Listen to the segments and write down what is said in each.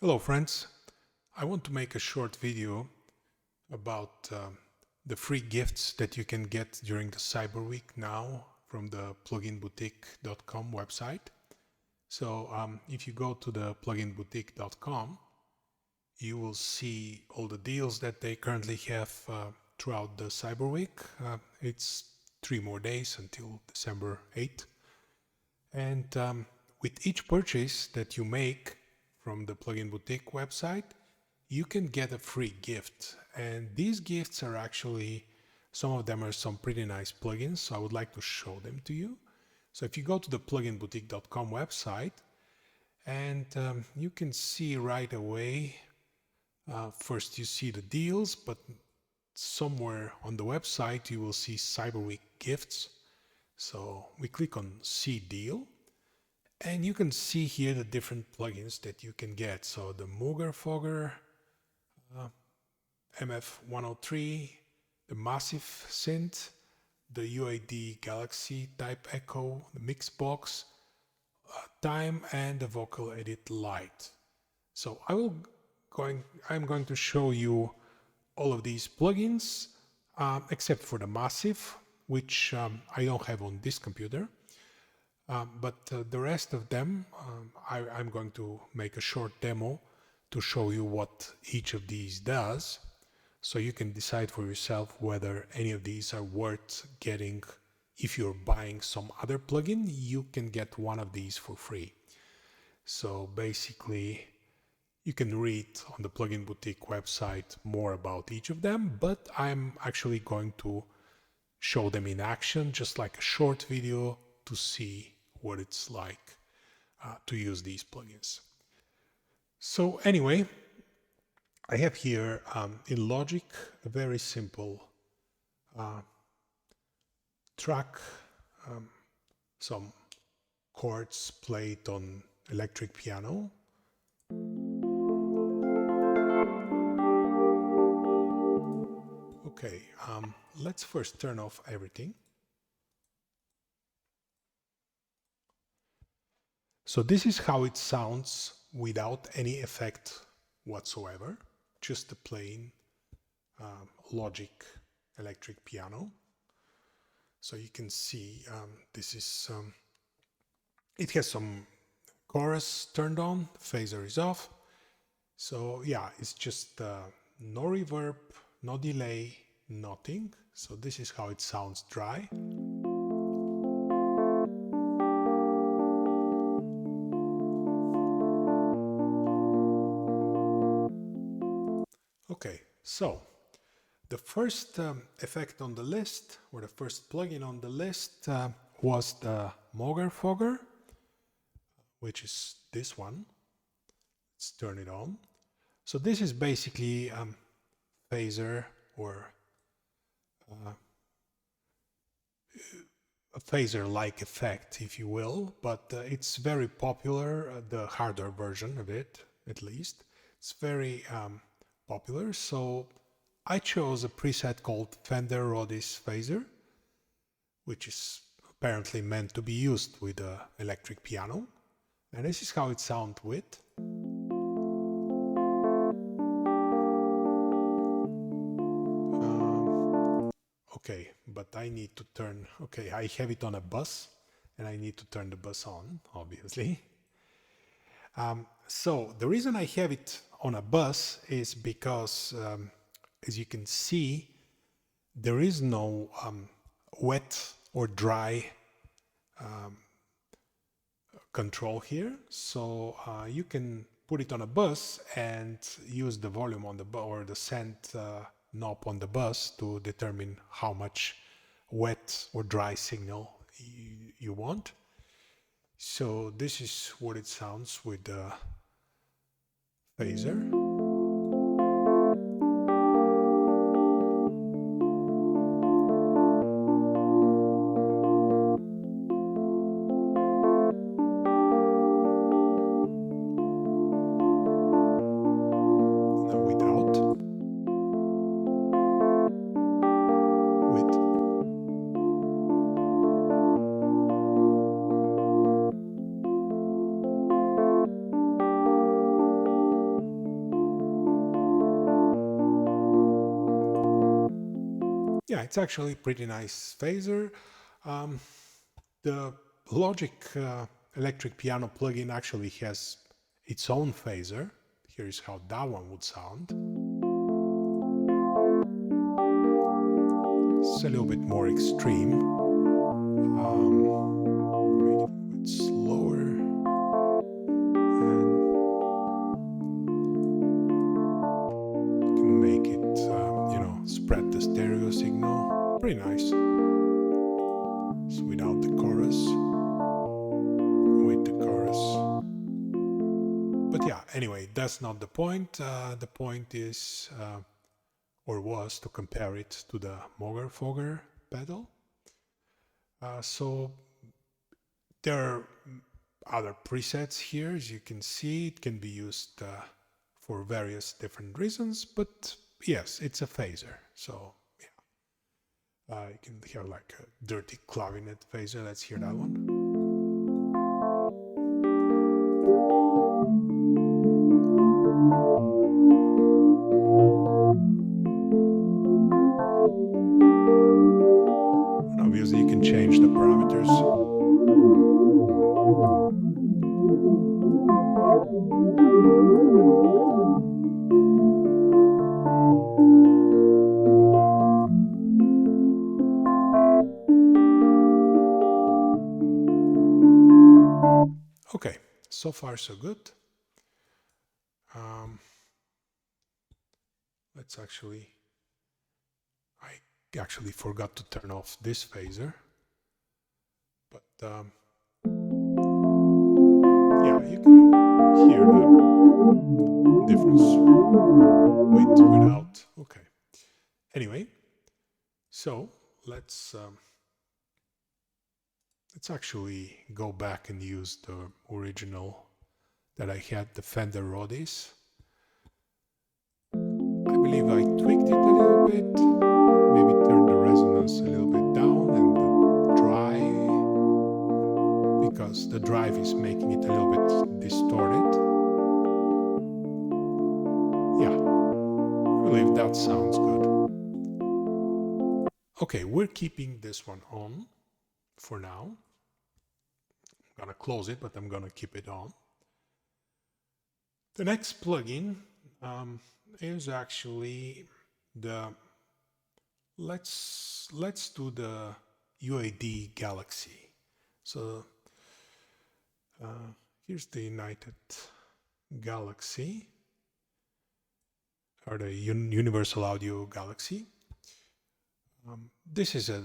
Hello friends, I want to make a short video about the free gifts that you can get during the Cyber Week now from the PluginBoutique.com website. So if you go to the PluginBoutique.com, you will see all the deals that they currently have throughout the Cyber Week. It's 3 more days until December 8th. And with each purchase that you make from the Plugin Boutique website, you can get a free gift. And these gifts are actually, some of them are some pretty nice plugins, so I would like to show them to you. So if you go to the pluginboutique.com website, and you can see right away, first you see the deals, but somewhere on the website you will see Cyber Week gifts. So we click on See Deal. And you can see here the different plugins that you can get. So the MoogerFooger MF 103, the Massive Synth, the UAD Galaxy Tape Echo, the MixBox Time, and the Vocal Edit Lite. So I'm going to show you all of these plugins, except for the Massive, which I don't have on this computer. But the rest of them, I'm going to make a short demo to show you what each of these does, so you can decide for yourself whether any of these are worth getting. If you're buying some other plugin, you can get one of these for free. So basically, you can read on the Plugin Boutique website more about each of them, but I'm actually going to show them in action, just like a short video, to see what it's like to use these plugins. So anyway, I have here in Logic a very simple track, some chords played on electric piano. Okay, let's first turn off everything. So this is how it sounds without any effect whatsoever, just a plain Logic electric piano. So you can see this is, it has some chorus turned on, phaser is off. So yeah, it's just no reverb, no delay, nothing. So this is how it sounds dry. Okay, so the first effect on the list, or the first plugin on the list, was the MoogerFooger, which is this one. Let's turn it on. So this is basically phaser, or a phaser-like effect, if you will, but it's very popular, the hardware version of it, at least. It's very popular, so I chose a preset called Fender Rhodes Phaser, which is apparently meant to be used with an electric piano, and this is how it sounds with. Okay, but I need to turn, okay, I have it on a bus, and I need to turn the bus on, obviously. So the reason I have it on a bus is because, as you can see, there is no wet or dry control here. So you can put it on a bus and use the volume on the bus, or the synth knob on the bus, to determine how much wet or dry signal you want. So this is what it sounds with the phaser. Yeah, it's actually a pretty nice phaser. The Logic electric piano plugin actually has its own phaser. Here's how that one would sound. It's a little bit more extreme. Make it a bit slower. And you can make it, spread the stereo signal. Pretty nice. So without the chorus. With the chorus. But yeah, anyway, that's not the point. The point is, or was, to compare it to the MoogerFooger pedal. So there are other presets here. As you can see, it can be used for various different reasons, but yes, it's a phaser. So yeah, you can hear like a dirty clavinet phaser. Let's hear that one. Obviously, you can change the parameters. Okay, so far so good. Let's actually, I actually forgot to turn off this phaser, but yeah, you can hear the difference with, without. Okay. Anyway, so let's actually go back and use the original that I had, the Fender Rhodes. I believe I tweaked it a little bit, maybe turned the resonance a little bit down and the drive, because the drive is making it a little bit distorted. Yeah, I believe that sounds good. Okay, we're keeping this one on for now. I'm gonna close it, but I'm gonna keep it on. The next plugin is actually the, let's do the UAD Galaxy. So here's the United Galaxy, or the Universal Audio Galaxy. This is a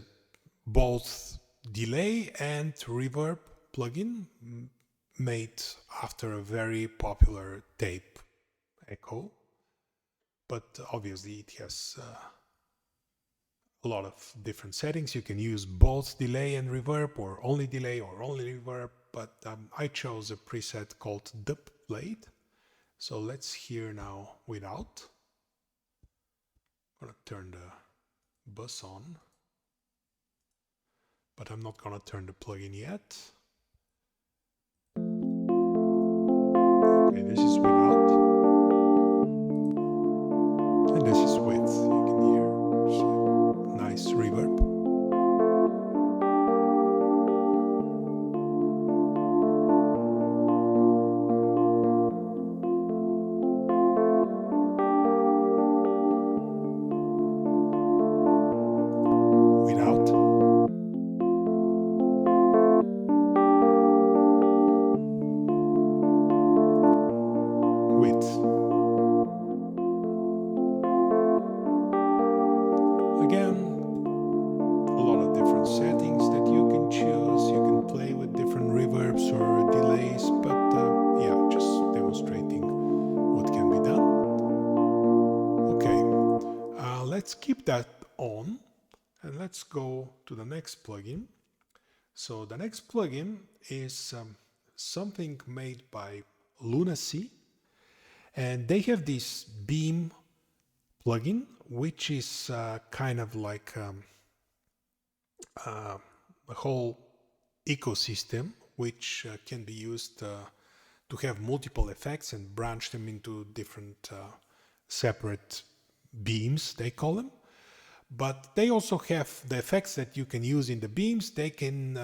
both delay and reverb plugin made after a very popular tape echo, but obviously it has a lot of different settings. You can use both delay and reverb, or only delay or only reverb, but I chose a preset called Dub Plate. So let's hear now without. I'm gonna turn the bus on, but I'm not gonna turn the plugin yet. Okay, this is without, and this is with. You can hear nice reverb. Again, a lot of different settings that you can choose. You can play with different reverbs or delays, but yeah, just demonstrating what can be done. Okay, let's keep that on and let's go to the next plugin. So the next plugin is something made by Lunacy, and they have this beam plugin, which is kind of like a whole ecosystem which can be used to have multiple effects and branch them into different separate beams, they call them. But they also have the effects that you can use in the beams. They can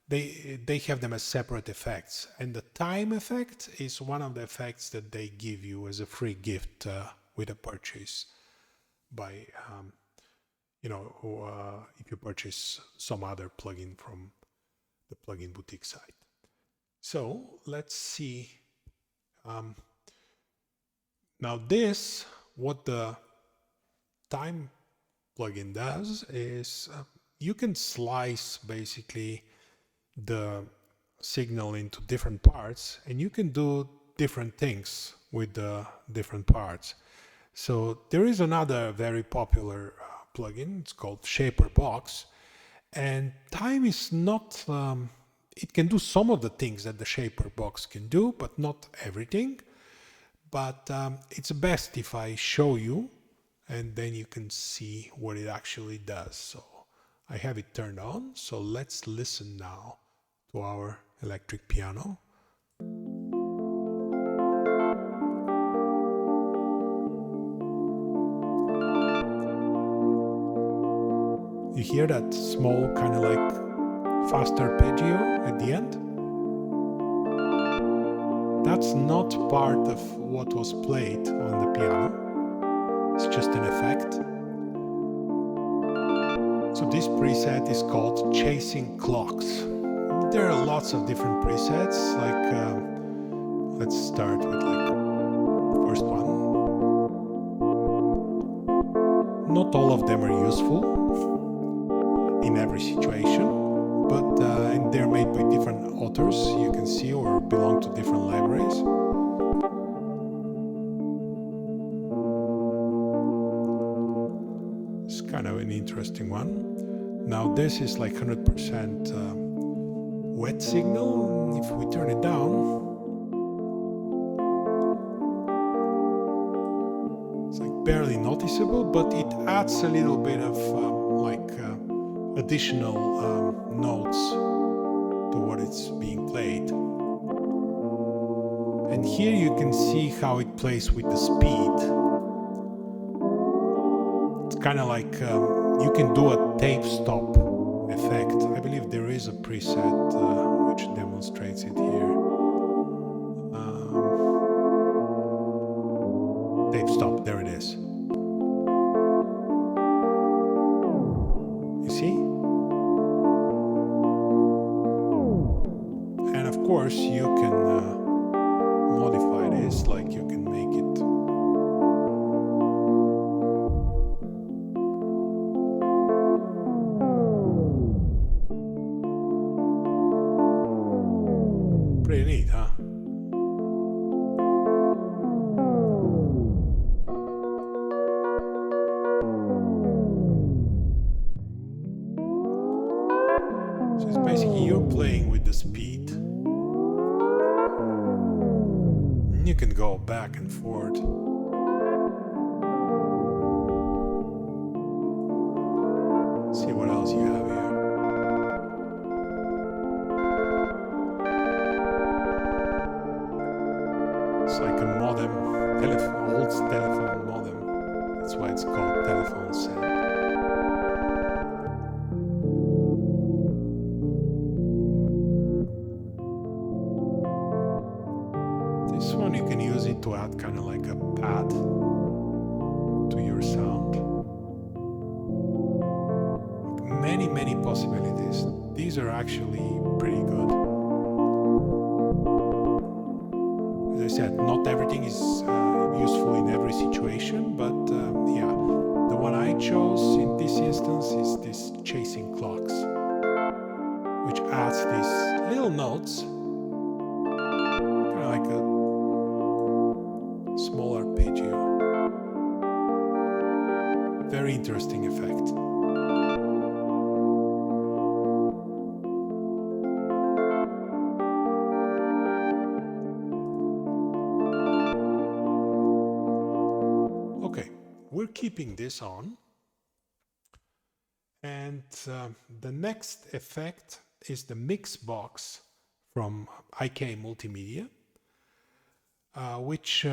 they have them as separate effects, and the time effect is one of the effects that they give you as a free gift with a purchase by if you purchase some other plugin from the PluginBoutique site. So let's see. Now this, what the time plugin does is you can slice basically the signal into different parts, and you can do different things with the different parts. So there is another very popular plugin, it's called Shaper Box, and time is not it can do some of the things that the Shaper Box can do, but not everything. But it's best if I show you, and then you can see what it actually does. So I have it turned on, so let's listen now to our electric piano. You hear that small kind of like fast arpeggio at the end? That's not part of what was played on the piano. It's just an effect. So this preset is called Chasing Clocks. There are lots of different presets, like let's start with like the first one. Not all of them are useful in every situation, but and they're made by different authors, you can see, or belong to different libraries. It's kind of an interesting one. Now this is like 100% wet signal. If we turn it down, it's like barely noticeable, but it adds a little bit of additional notes to what it's being played. And here you can see how it plays with the speed. It's kind of like you can do a tape stop effect. I believe there is a preset which demonstrates it here. Tape stop, there it is. You see? And of course you can modify this, like you can make it pretty neat, huh? So it's basically you're playing with the speed. You can go back and forth. See what else you have here. It's like a modem, old telephone modem. That's why it's called telephone set. This one you can use it to add kind of like a pad to your sound. Many possibilities. These are actually pretty good. As I said, not everything is useful in every situation, but yeah, the one I chose in this instance is this Chasing Clocks, which adds these little notes, kind of like a small arpeggio. Very interesting effect. We're keeping this on, and the next effect is the MixBox from IK Multimedia, which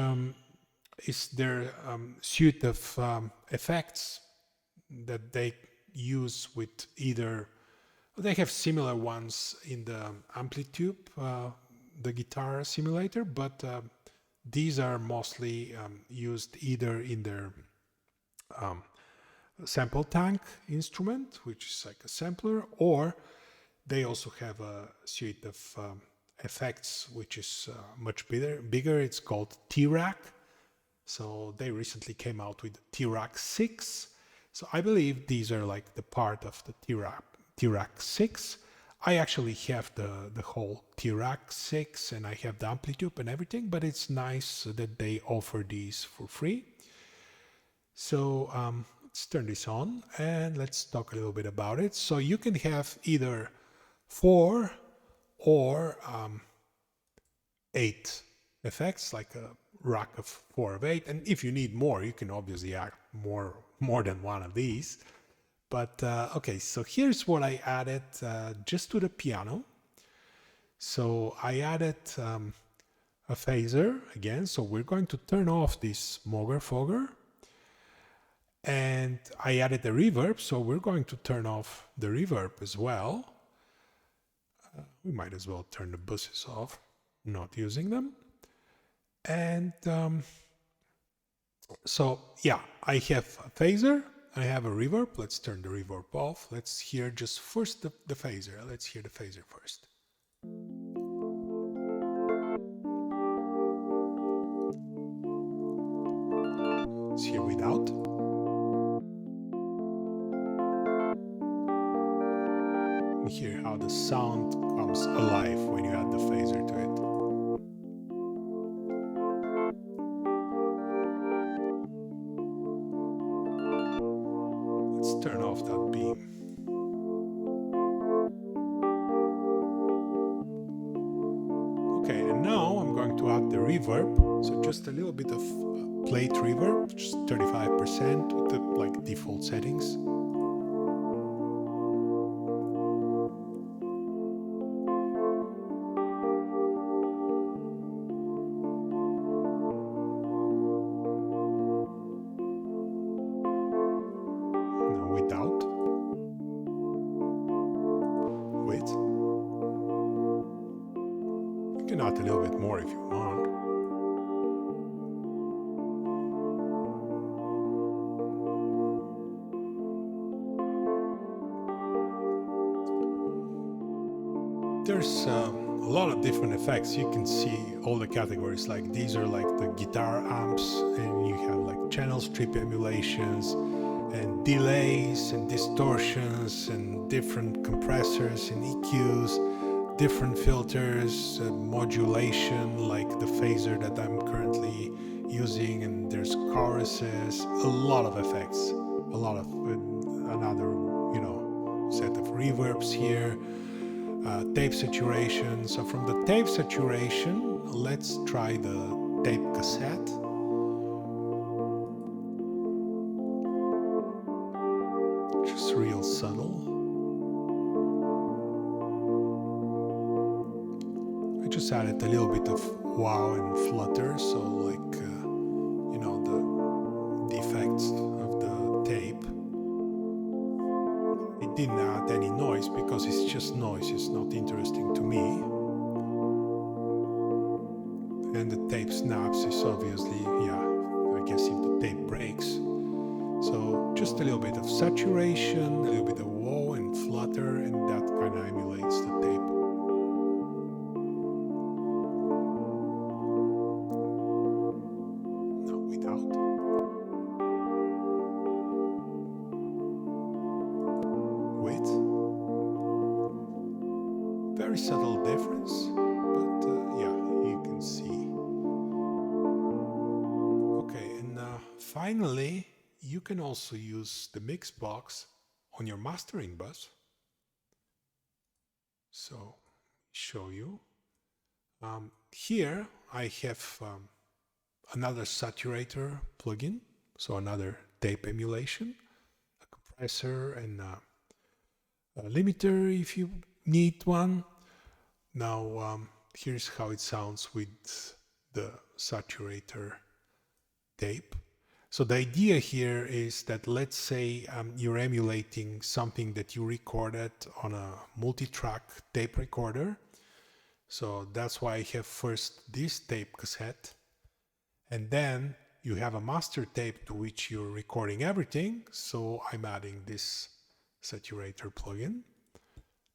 is their suite of effects that they use with either, they have similar ones in the Amplitube, the guitar simulator, but these are mostly used either in their sample tank instrument, which is like a sampler, or they also have a suite of effects, which is much bigger. It's called T-Rack. So they recently came out with T-Rack 6. So I believe these are like the part of the T-Rack 6. I actually have the whole T-Rack 6 and I have the Amplitube and everything, but it's nice that they offer these for free. So let's turn this on and let's talk a little bit about it. So you can have either 4 or 8 effects, like a rack of 4 of 8. And if you need more, you can obviously add more than one of these. But okay, so here's what I added just to the piano. So I added a phaser again. So we're going to turn off this MoogerFooger. And I added the reverb, so we're going to turn off the reverb as well. We might as well turn the buses off, not using them. And so yeah, I have a phaser, I have a reverb. Let's turn the reverb off. Let's hear just first the phaser. Let's hear the phaser first. Let's hear without. Hear how the sound comes alive when you add the phaser to it. Let's turn off that beam. Okay, and now I'm going to add the reverb. So just a little bit of plate reverb, just 35% with the like default settings. You can add a little bit more if you want. There's a lot of different effects. You can see all the categories. Like these are like the guitar amps, and you have like channel strip emulations and delays and distortions and different compressors and EQs, different filters, modulation like the phaser that I'm currently using, and there's choruses, a lot of effects, a lot of another, you know, set of reverbs here, tape saturation. So from the tape saturation, let's try the tape cassette. Just real subtle. I just added a little bit of wow and flutter, so like you know, the effects of the tape. It didn't add any noise because it's just noise, it's not interesting to me. And the tape snaps is obviously, yeah, I guess if the tape breaks. So just a little bit of saturation, a little bit of wow and flutter, and that kind of emulates the tape. No, without. With. Very subtle difference, but yeah, you can see. Okay, and finally, you can also use the MixBox on your mastering bus. So, show you. Here I have another saturator plugin, so another tape emulation, a compressor, and a limiter if you need one. Now here's how it sounds with the saturator tape. So the idea here is that, let's say you're emulating something that you recorded on a multi-track tape recorder. So that's why I have first this tape cassette, and then you have a master tape to which you're recording everything. So I'm adding this saturator plugin.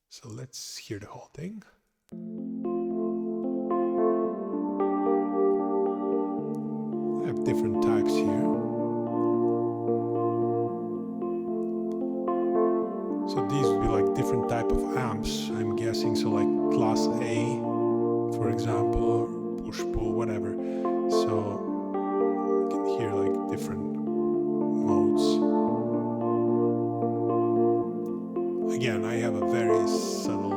So let's hear the whole thing. I have different types here. So these would be like different type of amps, I'm guessing. So like class A, for example, or push-pull, whatever. So you can hear like different modes. Again, I have a very subtle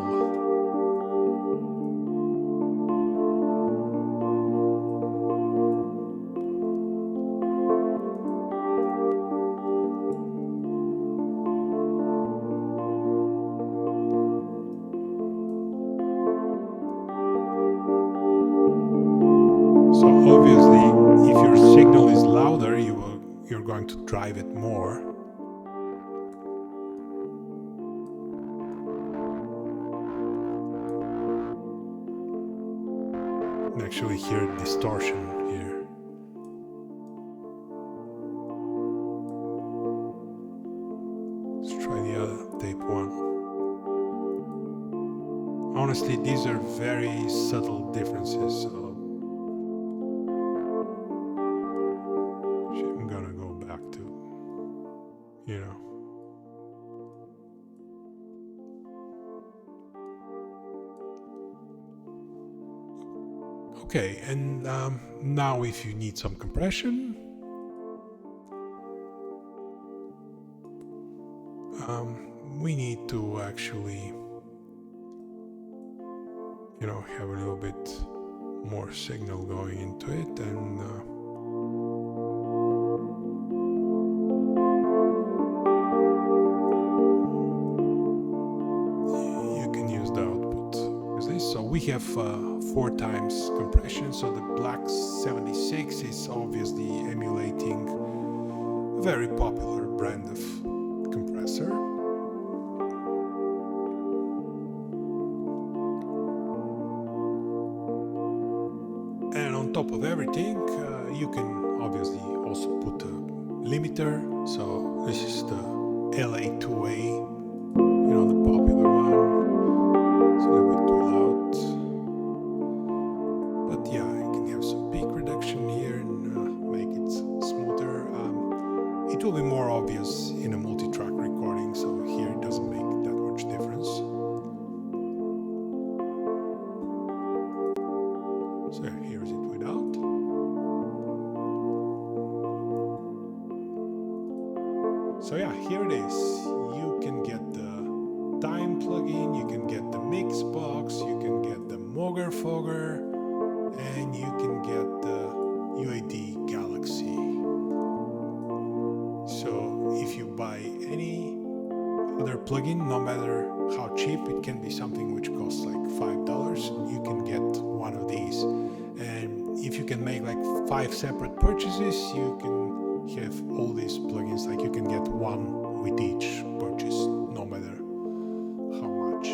So obviously, if your signal is louder, you're going to drive it more. You can actually hear distortion here. Let's try the other tape one. Honestly, these are very subtle differences. So I'm gonna go back to, you know. Okay, and now if you need some compression, we need to actually, you know, have a little bit more signal going into it, and you can use the output as this. So we have 4 times compression. So the Black 76 is obviously emulating a very popular brand of compressor. And on top of everything, you can obviously also put a limiter. So this is the LA2A, you know, the popular one. It's a little bit too loud. But yeah, you can have some peak reduction here and make it smoother. It will be more obvious in a multi-track recording, so here it doesn't make that much difference. So here's it without. So yeah, here it is. You can get the Time plugin, you can get the MixBox, you can get the MoogerFooger, and you can get the UAD Galaxy. So if you buy any other plugin, no matter how cheap, it can be something which costs like $5, you can get one of these. And if you can make like 5 separate purchases, you can have all these plugins. Like you can get one with each purchase, no matter how much.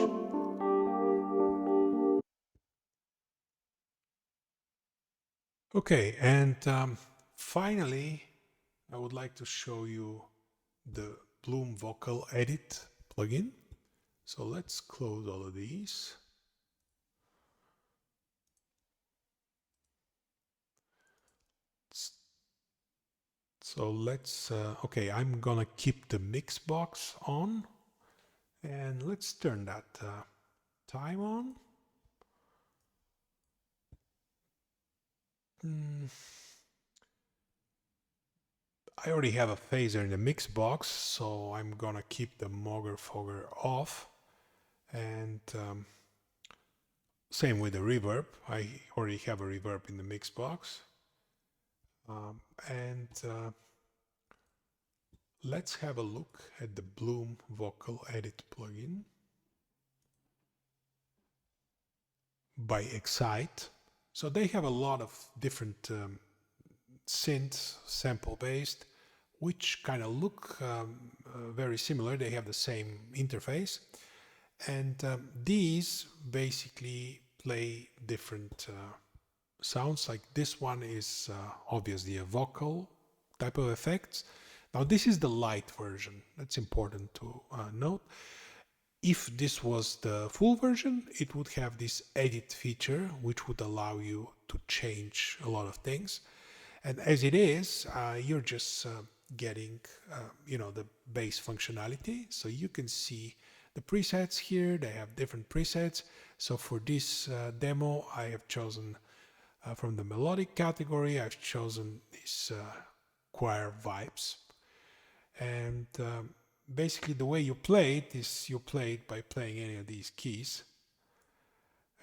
Okay, and finally, I would like to show you the Bloom Vocal Edit plugin. So let's close all of these. So let's, okay, I'm gonna keep the MixBox on, and let's turn that time on. I already have a phaser in the MixBox, so I'm gonna keep the MoogerFooger off. And same with the reverb. I already have a reverb in the MixBox. Let's have a look at the Bloom Vocal Edit plugin by Excite. So they have a lot of different synth sample based, which kind of look very similar. They have the same interface, and these basically play different sounds. Like this one is obviously a vocal type of effects. Now this is the Lite version. That's important to note. If this was the full version, it would have this edit feature, which would allow you to change a lot of things. And as it is, you're just getting, the base functionality. So you can see the presets here. They have different presets. So for this demo, I have chosen from the melodic category, I've chosen these choir vibes. And basically the way you play it is you play it by playing any of these keys.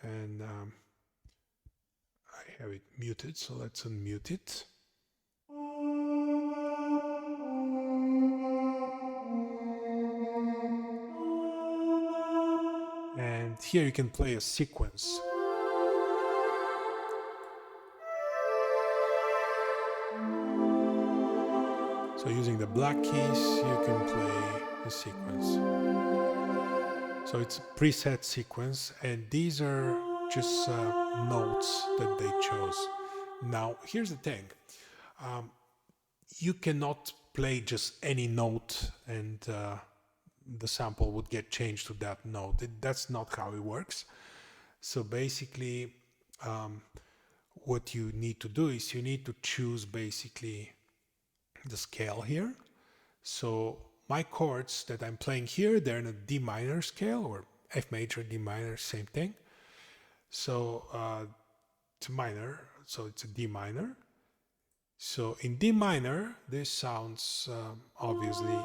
And I have it muted, so let's unmute it. And here you can play a sequence. So using the black keys, you can play the sequence. So it's a preset sequence, and these are just notes that they chose. Now, here's the thing. You cannot play just any note and the sample would get changed to that note. That's not how it works. So basically, what you need to do is you need to choose basically the scale here. So my chords that I'm playing here, they're in a D minor scale, or F major, D minor, same thing. So it's minor, so it's a D minor. So in D minor, this sounds obviously,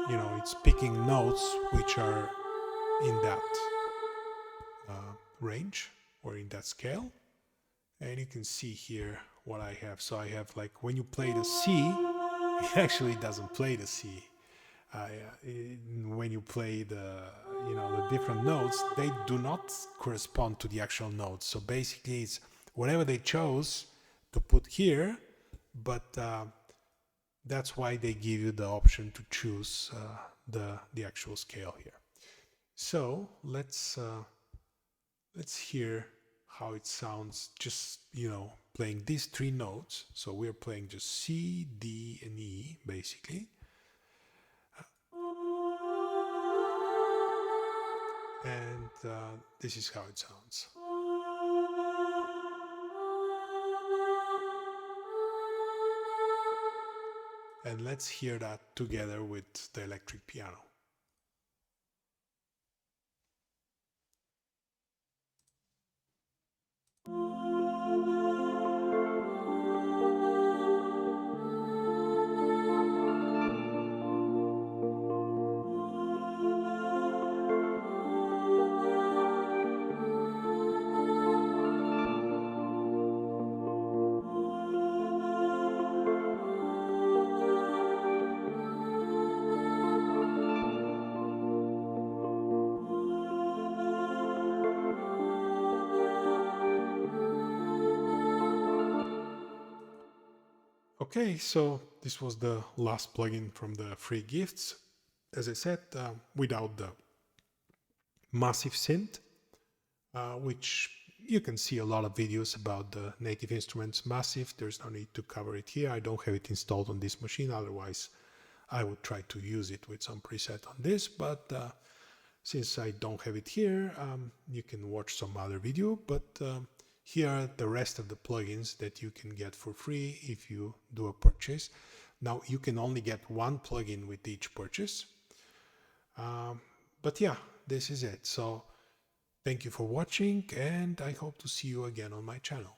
it's picking notes which are in that range or in that scale. And you can see here what I have. So I have, like, when you play the C, it actually doesn't play the C. When you play the different notes, they do not correspond to the actual notes. So basically it's whatever they chose to put here, but that's why they give you the option to choose the actual scale here. So let's hear how it sounds just, playing these three notes. So we're playing just C, D, and E, basically. And this is how it sounds. And let's hear that together with the electric piano. Okay, so this was the last plugin from the free gifts. As I said, without the massive synth, which you can see a lot of videos about the Native Instruments massive. There's no need to cover it here. I don't have it installed on this machine, otherwise I would try to use it with some preset on this, but since I don't have it here, you can watch some other video, but here are the rest of the plugins that you can get for free if you do a purchase. Now, you can only get one plugin with each purchase. But yeah, this is it. So thank you for watching, and I hope to see you again on my channel.